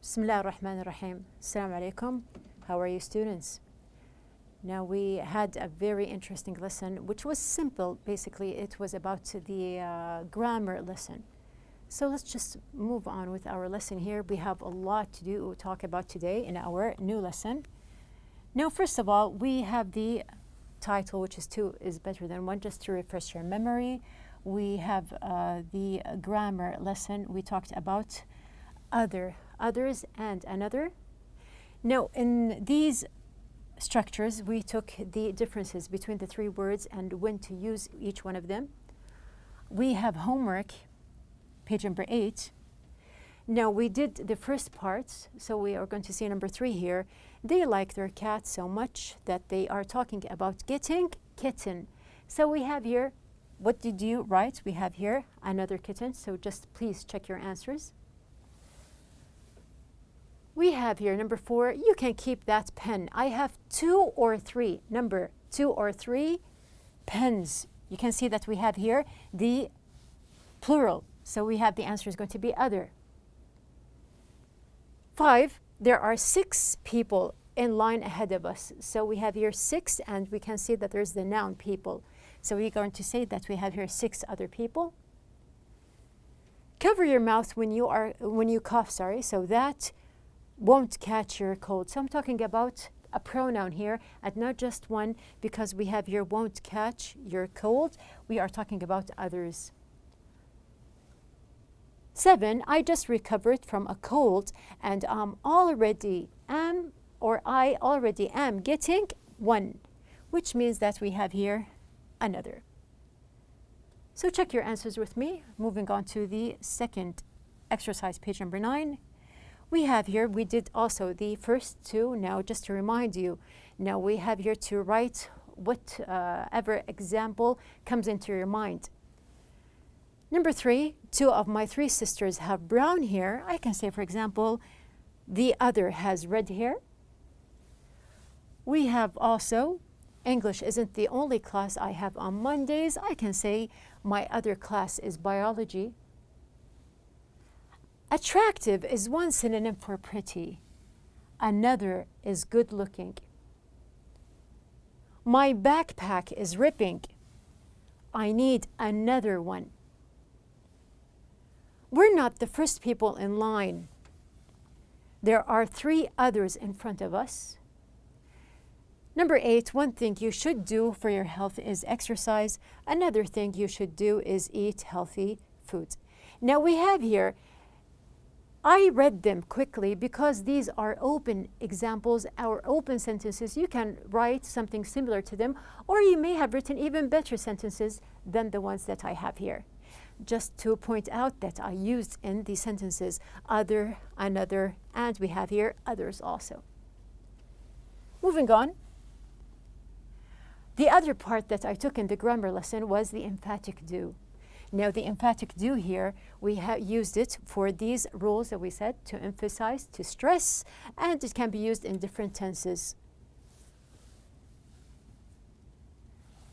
Bismillah ar-Rahman ar-Rahim. Assalamu alaikum. How are you, students? Now, we had a very interesting lesson, which was simple. Basically, it was about the grammar lesson. So let's just move on with our lesson here. We have a lot to talk about today in our new lesson. Now, first of all, we have the title, which is 2 is better than 1, just to refresh your memory. We have the grammar lesson. We talked about others, and another. Now, in these structures, we took the differences between the 3 words and when to use each one of them. We have homework, page number 8. Now, we did the first parts, so we are going to see number 3 here. They like their cat so much that they are talking about getting kitten. So we have here, what did you write? We have here another kitten, so just please check your answers. We have here number 4, you can keep that pen. I have 2 or 3, number 2 or 3 pens. You can see that we have here the plural. So we have the answer is going to be other. 5, there are 6 people in line ahead of us. So we have here 6, and we can see that there's the noun people. So we're going to say that we have here 6 other people. Cover your mouth when you cough, so that won't catch your cold. So I'm talking about a pronoun here and not just one, because we have here won't catch your cold. We are talking about others. 7, I just recovered from a cold and I already am getting one, which means that we have here another. So check your answers with me. Moving on to the second exercise, page number 9. We have here, we did also the first 2. Now, just to remind you, now we have here to write whatever example comes into your mind. Number 3, 2 of my 3 sisters have brown hair. I can say, for example, the other has red hair. We have also, English isn't the only class I have on Mondays. I can say my other class is biology. Attractive is one synonym for pretty. Another is good looking. My backpack is ripping. I need another one. We're not the first people in line. There are 3 others in front of us. Number 8, one thing you should do for your health is exercise. Another thing you should do is eat healthy foods. Now we have here, I read them quickly because these are open examples or open sentences. You can write something similar to them, or you may have written even better sentences than the ones that I have here. Just to point out that I used in the sentences other, another, and we have here others also. Moving on. The other part that I took in the grammar lesson was the emphatic do. Now, the emphatic do here, we have used it for these rules that we said, to emphasize, to stress, and it can be used in different tenses.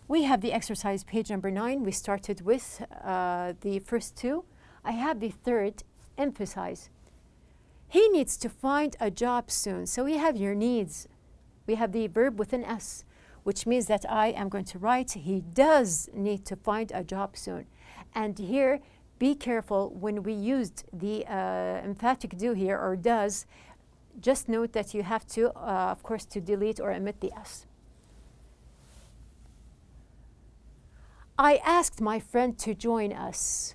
We have the exercise, page number 9. We started with the first 2. I have the third, emphasize. He needs to find a job soon. So we have your needs. We have the verb with an S, which means that I am going to write, he does need to find a job soon. And here, be careful when we used the emphatic do here, or does, just note that you have to, of course, to delete or omit the S. I asked my friend to join us.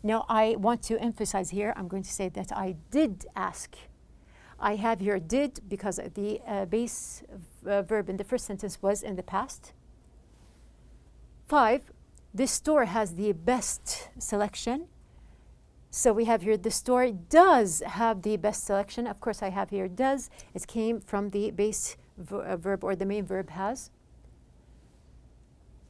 Now, I want to emphasize here, I'm going to say that I did ask. I have here did because the base verb in the first sentence was in the past. 5, this store has the best selection. So we have here the store does have the best selection. Of course, I have here does. It came from the base verb, or the main verb has.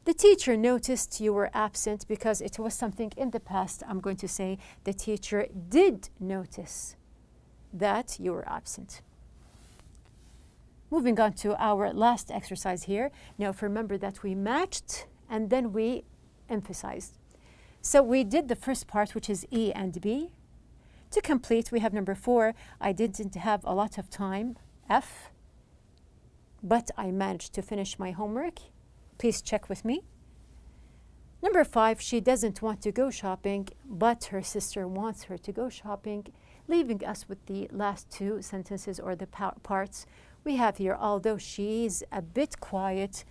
The teacher noticed you were absent because it was something in the past. I'm going to say the teacher did notice that you were absent. Moving on to our last exercise here. Now, remember that we matched and then we emphasized. So we did the first part, which is E and B. To complete, we have number 4, I didn't have a lot of time, F, but I managed to finish my homework. Please check with me. Number 5, she doesn't want to go shopping, but her sister wants her to go shopping, leaving us with the last 2 sentences or the parts. We have here, although she's a bit quiet,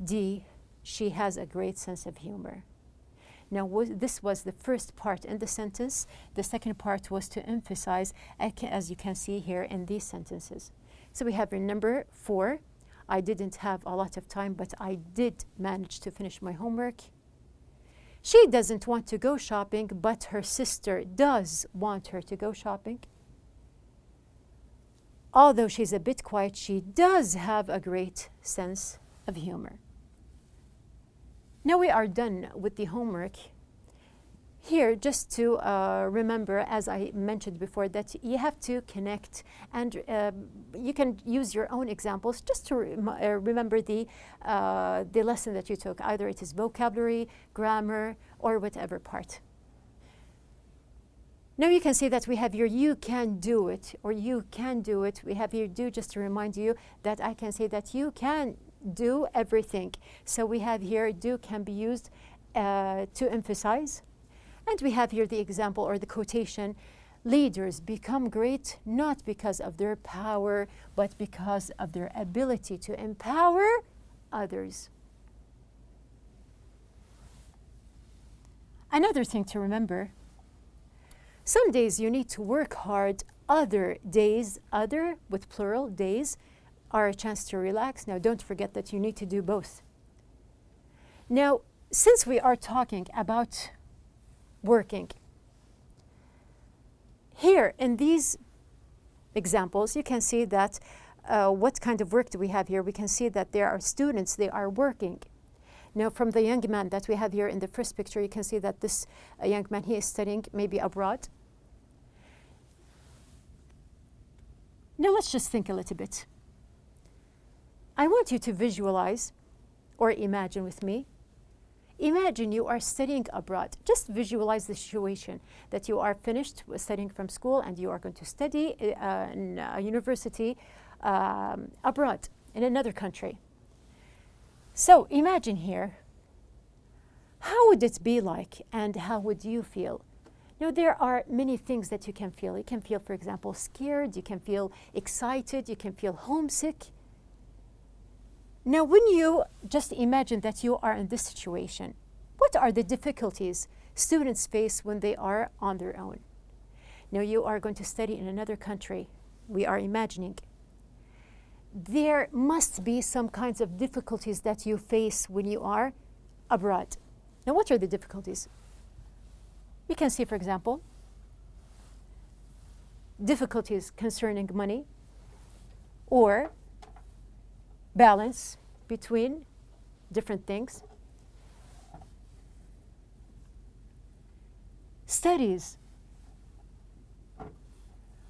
D, she has a great sense of humor. Now, this was the first part in the sentence. The second part was to emphasize, as you can see here in these sentences. So we have in number 4, I didn't have a lot of time, but I did manage to finish my homework. She doesn't want to go shopping, but her sister does want her to go shopping. Although she's a bit quiet, she does have a great sense of humor. Now we are done with the homework. Here, just to remember, as I mentioned before, that you have to connect, and you can use your own examples just to remember the lesson that you took. Either it is vocabulary, grammar, or whatever part. Now you can see that we have here, you can do it, or you can do it. We have here do, just to remind you that I can say that you can do everything. So we have here, do can be used to emphasize. And we have here the example or the quotation, leaders become great not because of their power, but because of their ability to empower others. Another thing to remember, some days you need to work hard, other days, other with plural days, are a chance to relax. Now don't forget that you need to do both. Now, since we are talking about working, here in these examples, you can see that what kind of work do we have here? We can see that there are students, they are working. Now from the young man that we have here in the first picture, you can see that this young man, he is studying maybe abroad. Now let's just think a little bit. I want you to visualize or imagine with me. Imagine you are studying abroad. Just visualize the situation that you are finished studying from school and you are going to study in a university abroad in another country. So imagine here, how would it be like and how would you feel? Now there are many things that you can feel. You can feel, for example, scared, you can feel excited, you can feel homesick. Now, when you just imagine that you are in this situation, what are the difficulties students face when they are on their own? Now, you are going to study in another country. We are imagining. There must be some kinds of difficulties that you face when you are abroad. Now, what are the difficulties? You can see, for example, difficulties concerning money or balance between different things. Studies,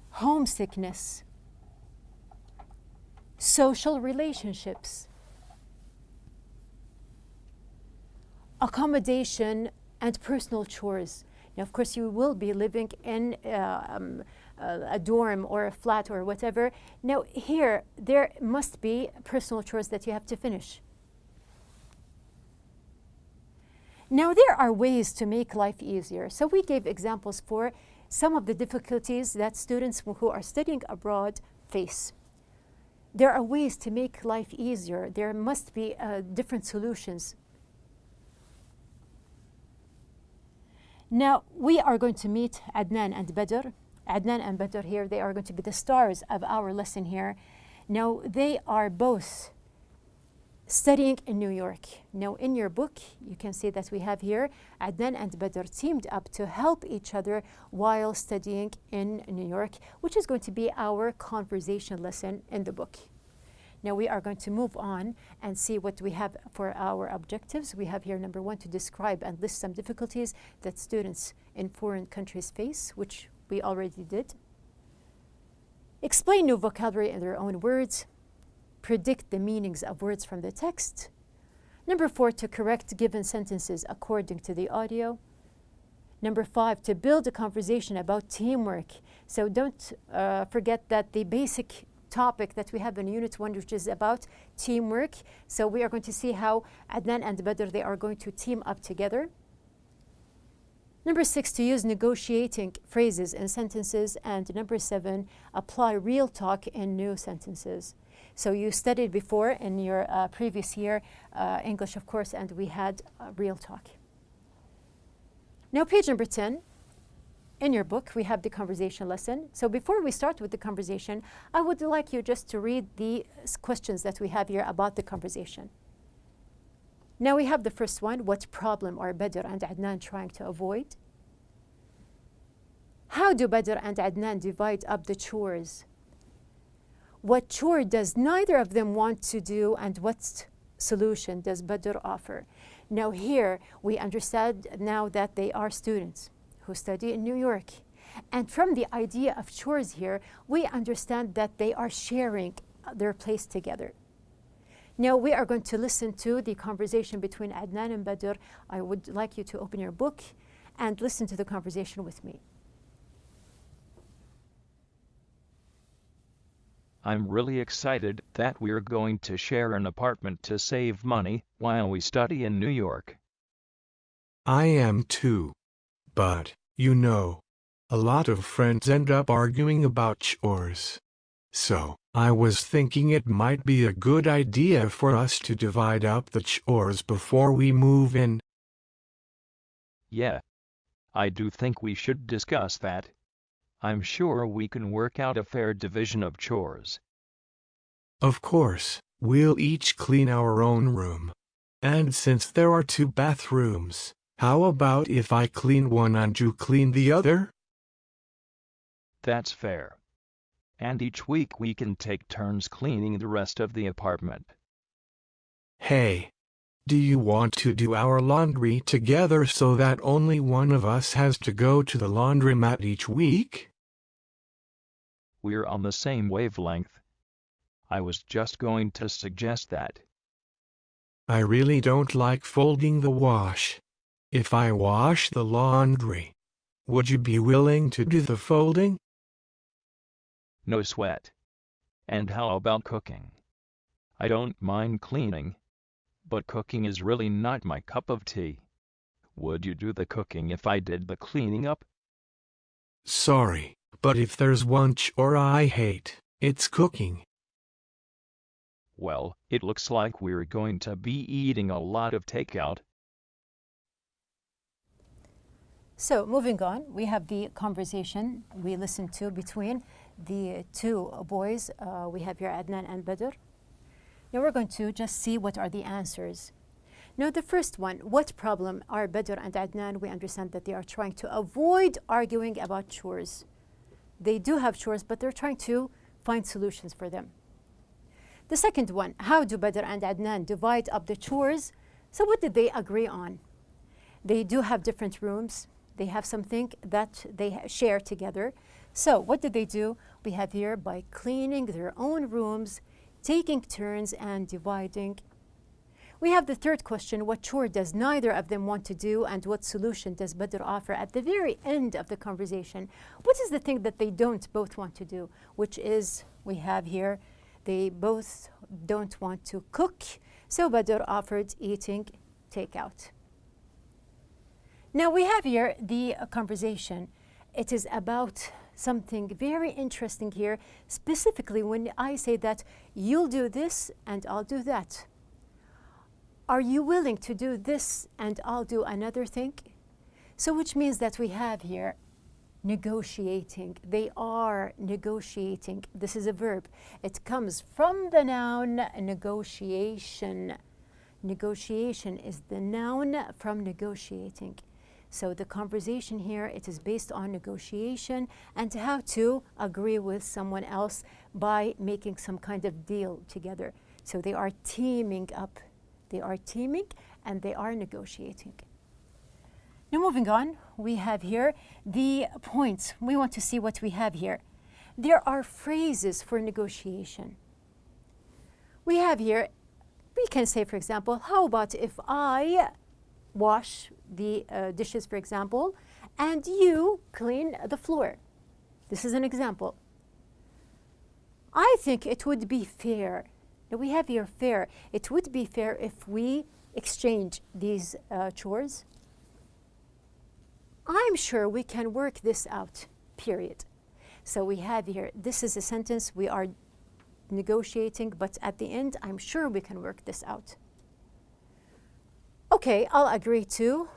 homesickness, social relationships, accommodation, and personal chores. Now, of course, you will be living in a dorm or a flat or whatever. Now, here, there must be personal chores that you have to finish. Now, there are ways to make life easier. So we gave examples for some of the difficulties that students who are studying abroad face. There are ways to make life easier. There must be different solutions. Now, we are going to meet Adnan and Badr. Adnan and Badr here, they are going to be the stars of our lesson here. Now, they are both studying in New York. Now, in your book, you can see that we have here Adnan and Badr teamed up to help each other while studying in New York, which is going to be our conversation lesson in the book. Now we are going to move on and see what we have for our objectives. We have here number 1, to describe and list some difficulties that students in foreign countries face, which we already did. Explain new vocabulary in their own words. Predict the meanings of words from the text. Number 4, to correct given sentences according to the audio. Number 5, to build a conversation about teamwork. So don't forget that the basic topic that we have in Unit 1, which is about teamwork. So we are going to see how Adnan and Badr, they are going to team up together. Number 6, to use negotiating phrases in sentences. And number 7, apply real talk in new sentences. So you studied before in your previous year, English, of course, and we had real talk. Now, page number 10, in your book, we have the conversation lesson. So before we start with the conversation, I would like you just to read the questions that we have here about the conversation. Now we have the first one. What problem are Badr and Adnan trying to avoid? How do Badr and Adnan divide up the chores? What chore does neither of them want to do, and what solution does Badr offer? Now here we understand now that they are students who study in New York. And from the idea of chores here, we understand that they are sharing their place together. Now we are going to listen to the conversation between Adnan and Badr. I would like you to open your book and listen to the conversation with me. I'm really excited that we're going to share an apartment to save money while we study in New York. I am too. But, you know, a lot of friends end up arguing about chores. So, I was thinking it might be a good idea for us to divide up the chores before we move in. Yeah. I do think we should discuss that. I'm sure we can work out a fair division of chores. Of course, we'll each clean our own room. And since there are 2 bathrooms, how about if I clean one and you clean the other? That's fair. And each week we can take turns cleaning the rest of the apartment. Hey, do you want to do our laundry together so that only one of us has to go to the laundromat each week? We're on the same wavelength. I was just going to suggest that. I really don't like folding the wash. If I wash the laundry, would you be willing to do the folding? No sweat. And how about cooking? I don't mind cleaning, but cooking is really not my cup of tea. Would you do the cooking if I did the cleaning up? Sorry, but if there's one chore I hate, it's cooking. Well, it looks like we're going to be eating a lot of takeout. So moving on, we have the conversation we listened to between the 2 boys. We have here Adnan and Badr. Now we're going to just see what are the answers. Now the first one, what problem are Badr and Adnan? We understand that they are trying to avoid arguing about chores. They do have chores, but they're trying to find solutions for them. The second one, how do Badr and Adnan divide up the chores? So what did they agree on? They do have different rooms. They have something that they share together. So what did they do? We have here by cleaning their own rooms, taking turns and dividing. We have the third question, what chore does neither of them want to do, and what solution does Badr offer? At the very end of the conversation, what is the thing that they don't both want to do? Which is, we have here, they both don't want to cook, so Badr offered eating takeout. Now we have here the conversation. It is about something very interesting here, specifically when I say that you'll do this and I'll do that. Are you willing to do this and I'll do another thing? So which means that we have here negotiating. They are negotiating. This is a verb. It comes from the noun negotiation. Negotiation is the noun from negotiating. So the conversation here, it is based on negotiation and how to agree with someone else by making some kind of deal together. So they are teaming up. They are teaming and they are negotiating. Now moving on, we have here the points. We want to see what we have here. There are phrases for negotiation. We have here, we can say, for example, how about if I wash the dishes, for example, and you clean the floor. This is an example. I think it would be fair. Now we have here fair. It would be fair if we exchange these chores. I'm sure we can work this out, period. So we have here, this is a sentence we are negotiating, but at the end, I'm sure we can work this out. Okay, I'll agree to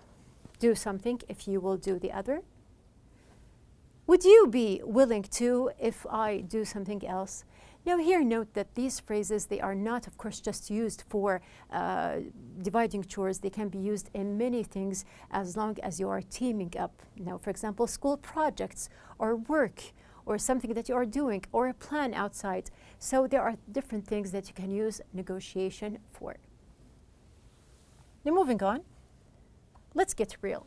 do something if you will do the other. Would you be willing to if I do something else? Now here note that these phrases, they are not, of course, just used for dividing chores. They can be used in many things as long as you are teaming up. Now, for example, school projects or work or something that you are doing or a plan outside. So there are different things that you can use negotiation for. Now moving on, let's get real.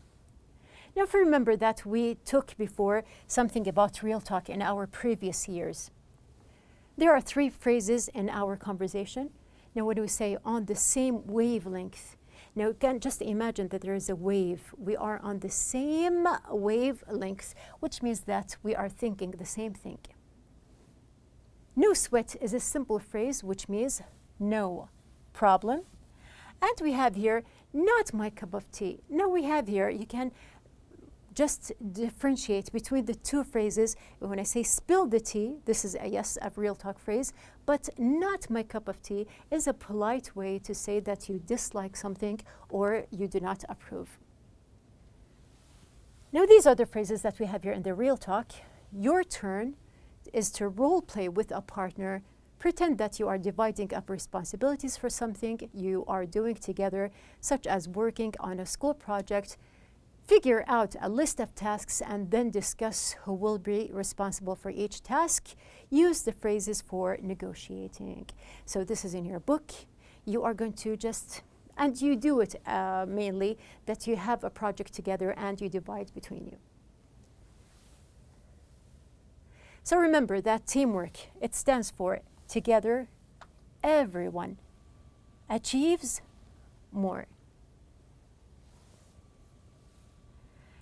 Now if you remember that we took before something about real talk in our previous years. There are 3 phrases in our conversation. Now when we say on the same wavelength, now again, just imagine that there is a wave. We are on the same wavelength, which means that we are thinking the same thing. No sweat is a simple phrase, which means no problem. And we have here, not my cup of tea. Now we have here, you can just differentiate between the 2 phrases. When I say spill the tea, this is a real talk phrase, but not my cup of tea is a polite way to say that you dislike something or you do not approve. Now these are the phrases that we have here in the real talk. Your turn is to role play with a partner. Pretend that you are dividing up responsibilities for something you are doing together, such as working on a school project. Figure out a list of tasks and then discuss who will be responsible for each task. Use the phrases for negotiating. So this is in your book. You are going to just, and you do it mainly, that you have a project together and you divide between you. So remember that teamwork, it stands for together, everyone achieves more.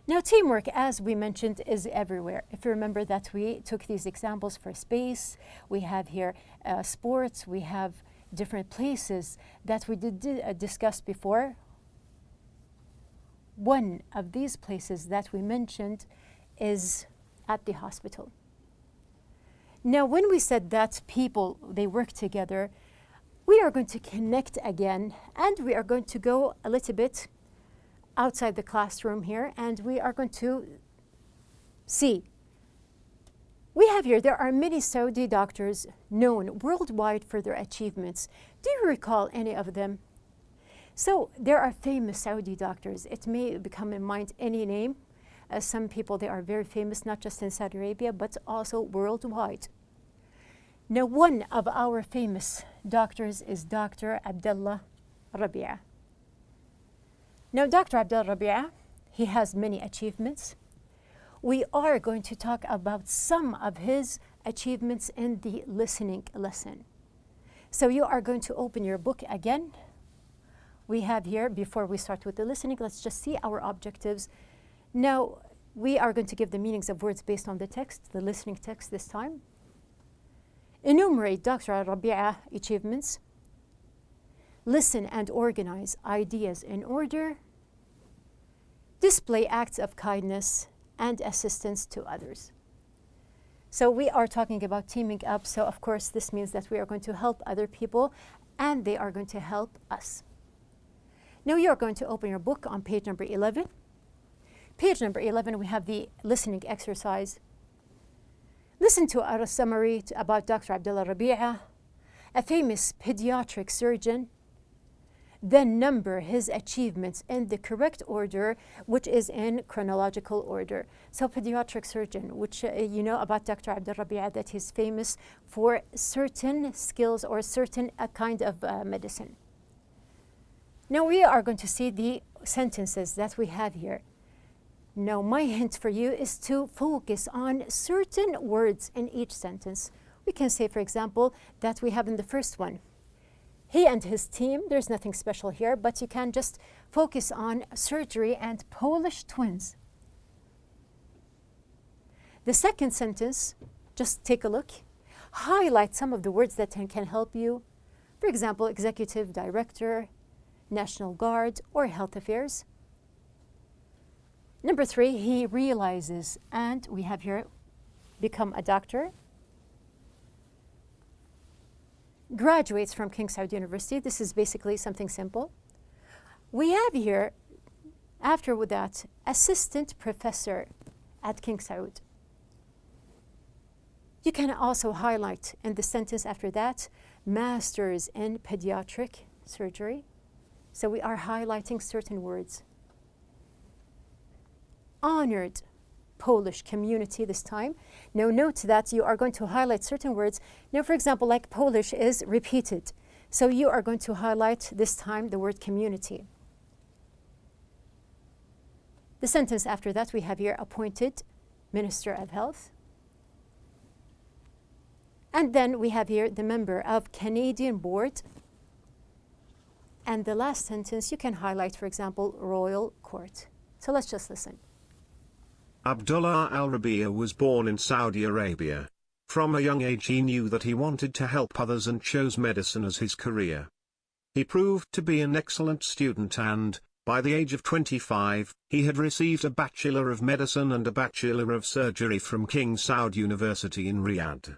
Now, teamwork, as we mentioned, is everywhere. If you remember that we took these examples for space, we have here sports, we have different places that we did discuss before. One of these places that we mentioned is at the hospital. Now, when we said that people, they work together, we are going to connect again, and we are going to go a little bit outside the classroom here, and we are going to see. We have here, there are many Saudi doctors known worldwide for their achievements. Do you recall any of them? So there are famous Saudi doctors. It may become in mind any name. Some people, they are very famous, not just in Saudi Arabia, but also worldwide. Now, one of our famous doctors is Dr. Abdullah Rabi'a. Now, Dr. Abdullah Rabi'a, he has many achievements. We are going to talk about some of his achievements in the listening lesson. So you are going to open your book again. We have here, before we start with the listening, let's just see our objectives. Now, we are going to give the meanings of words based on the text, the listening text this time. Enumerate Dr. Rabi'a achievements. Listen and organize ideas in order. Display acts of kindness and assistance to others. So we are talking about teaming up. So of course, this means that we are going to help other people and they are going to help us. Now you are going to open your book on page number 11. Page number 11, we have the listening exercise. Listen to a summary about Dr. Abdullah Rabi'a, a famous pediatric surgeon. Then number his achievements in the correct order, which is in chronological order. So pediatric surgeon, which you know about Dr. Abdullah Rabi'a, that he's famous for certain skills or certain kind of medicine. Now we are going to see the sentences that we have here. Now my hint for you is to focus on certain words in each sentence. We can say, for example, that we have in the first one, he and his team, there's nothing special here, but you can just focus on surgery and Polish twins. The second sentence, just take a look. Highlight some of the words that can help you. For example, executive director, National Guard, or health affairs. Number 3, he realizes, and we have here, become a doctor. Graduates from King Saud University. This is basically something simple. We have here, after that, assistant professor at King Saud. You can also highlight in the sentence after that, masters in pediatric surgery. So we are highlighting certain words. Honored Polish community this time. Now note that you are going to highlight certain words. Now, for example, like Polish is repeated. So you are going to highlight this time the word community. The sentence after that we have here, appointed Minister of Health. And then we have here the member of Canadian Board. And the last sentence you can highlight, for example, Royal Court. So let's just listen. Abdullah al-Rabi'a was born in Saudi Arabia. From a young age he knew that he wanted to help others and chose medicine as his career. He proved to be an excellent student and, by the age of 25, he had received a Bachelor of Medicine and a Bachelor of Surgery from King Saud University in Riyadh.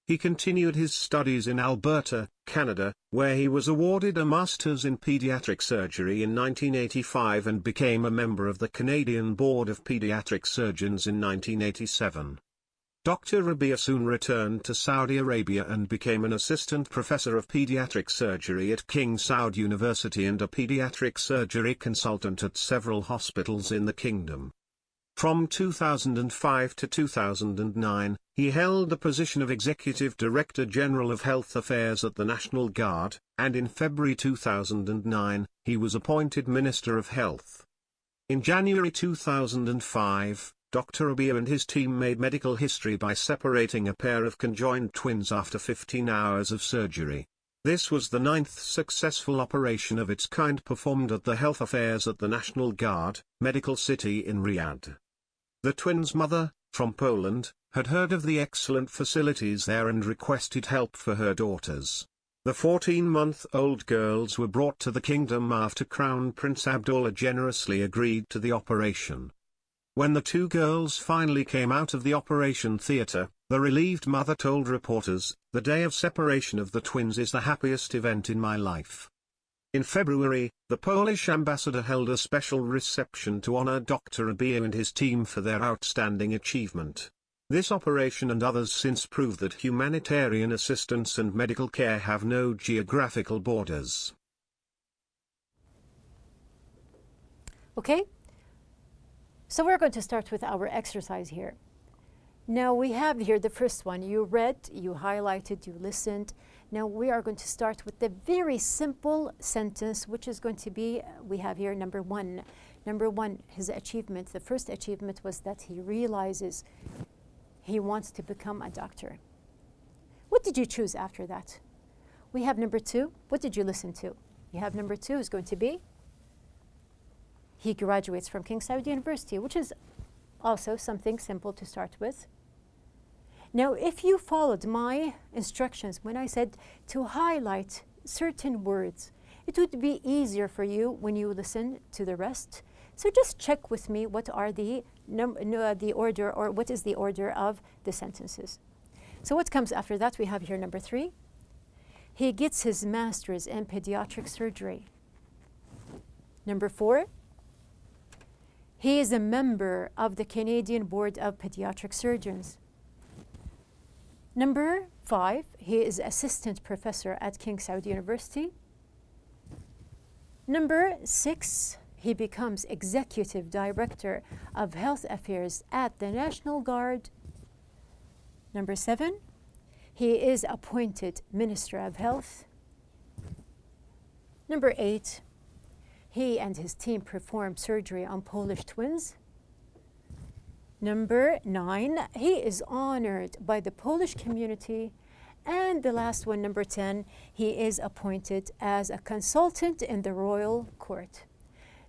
He continued his studies in Alberta, Canada, where he was awarded a Master's in Pediatric Surgery in 1985 and became a member of the Canadian Board of Pediatric Surgeons in 1987. Dr. Rabi'a soon returned to Saudi Arabia and became an assistant professor of pediatric surgery at King Saud University and a pediatric surgery consultant at several hospitals in the kingdom. From 2005 to 2009, he held the position of Executive Director General of Health Affairs at the National Guard, and in February 2009, he was appointed Minister of Health. In January 2005, Dr. Rabi'a and his team made medical history by separating a pair of conjoined twins after 15 hours of surgery. This was the 9th successful operation of its kind performed at the Health Affairs at the National Guard, Medical City in Riyadh. The twins' mother, from Poland, had heard of the excellent facilities there and requested help for her daughters. The 14-month-old girls were brought to the kingdom after Crown Prince Abdullah generously agreed to the operation. When the two girls finally came out of the operation theatre, the relieved mother told reporters, "The day of separation of the twins is the happiest event in my life." In February, the Polish ambassador held a special reception to honor Dr. Rabi'a and his team for their outstanding achievement. This operation and others since prove that humanitarian assistance and medical care have no geographical borders. Okay? So we're going to start with our exercise here. Now we have here the first one. You read, you highlighted, you listened. Now we are going to start with the very simple sentence, which is going to be, we have here number 1. Number 1, his achievement. The first achievement was that he realizes he wants to become a doctor. What did you choose after that? We have number 2. What did you listen to? You have number 2 is going to be, he graduates from King Saud University, which is also something simple to start with. Now, if you followed my instructions when I said to highlight certain words, it would be easier for you when you listen to the rest. So just check with me what are the order, or what is the order of the sentences. So what comes after that? We have here number 3. He gets his master's in pediatric surgery. Number 4. He is a member of the Canadian Board of Pediatric Surgeons. Number 5, he is assistant professor at King Saud University. Number 6, he becomes executive director of health affairs at the National Guard. Number 7, he is appointed Minister of Health. Number 8, he and his team performed surgery on Polish twins. Number 9, he is honored by the Polish community. And the last one, number 10, he is appointed as a consultant in the Royal Court.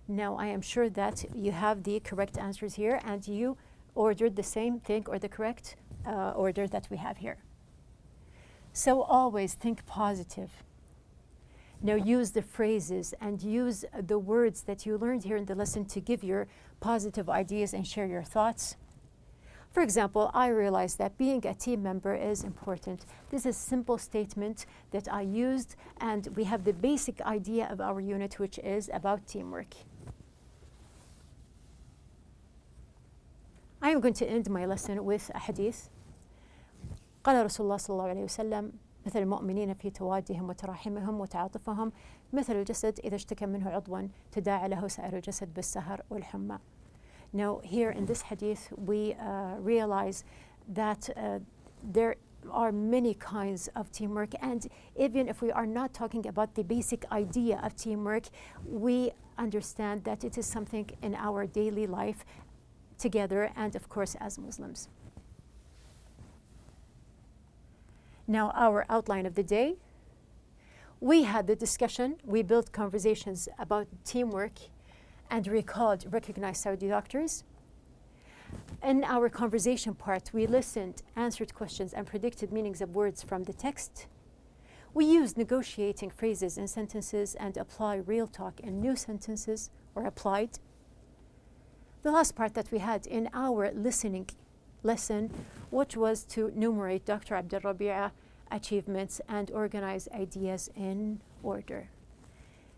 Now, I am sure that you have the correct answers here and you ordered the same thing or the correct order that we have here. So always think positive. Now use the phrases and use the words that you learned here in the lesson to give your positive ideas and share your thoughts. For example, I realized that being a team member is important. This is a simple statement that I used, and we have the basic idea of our unit, which is about teamwork. I am going to end my lesson with a hadith. قال رسول الله صلى الله عليه وسلم: مثل المؤمنين في توادهم وتراحمهم وتعاطفهم مثل الجسد إذا اشتكى منه عضوا تداعى له سائر الجسد بالسهر والحمى. Now here in this hadith we realize that there are many kinds of teamwork, and even if we are not talking about the basic idea of teamwork, we understand that it is something in our daily life together, and of course as Muslims. Now our outline of the day. We had the discussion, we built conversations about teamwork and recalled recognized Saudi doctors. In our conversation part, we listened, answered questions, and predicted meanings of words from the text. We used negotiating phrases and sentences and apply real talk in new sentences or applied. The last part that we had in our listening lesson, which was to enumerate Dr. Abdul Rabi'a achievements and organize ideas in order.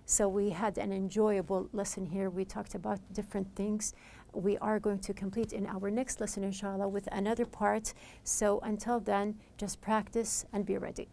So we had an enjoyable lesson here. We talked about different things. We are going to complete in our next lesson, inshallah, with another part. So until then, just practice and be ready.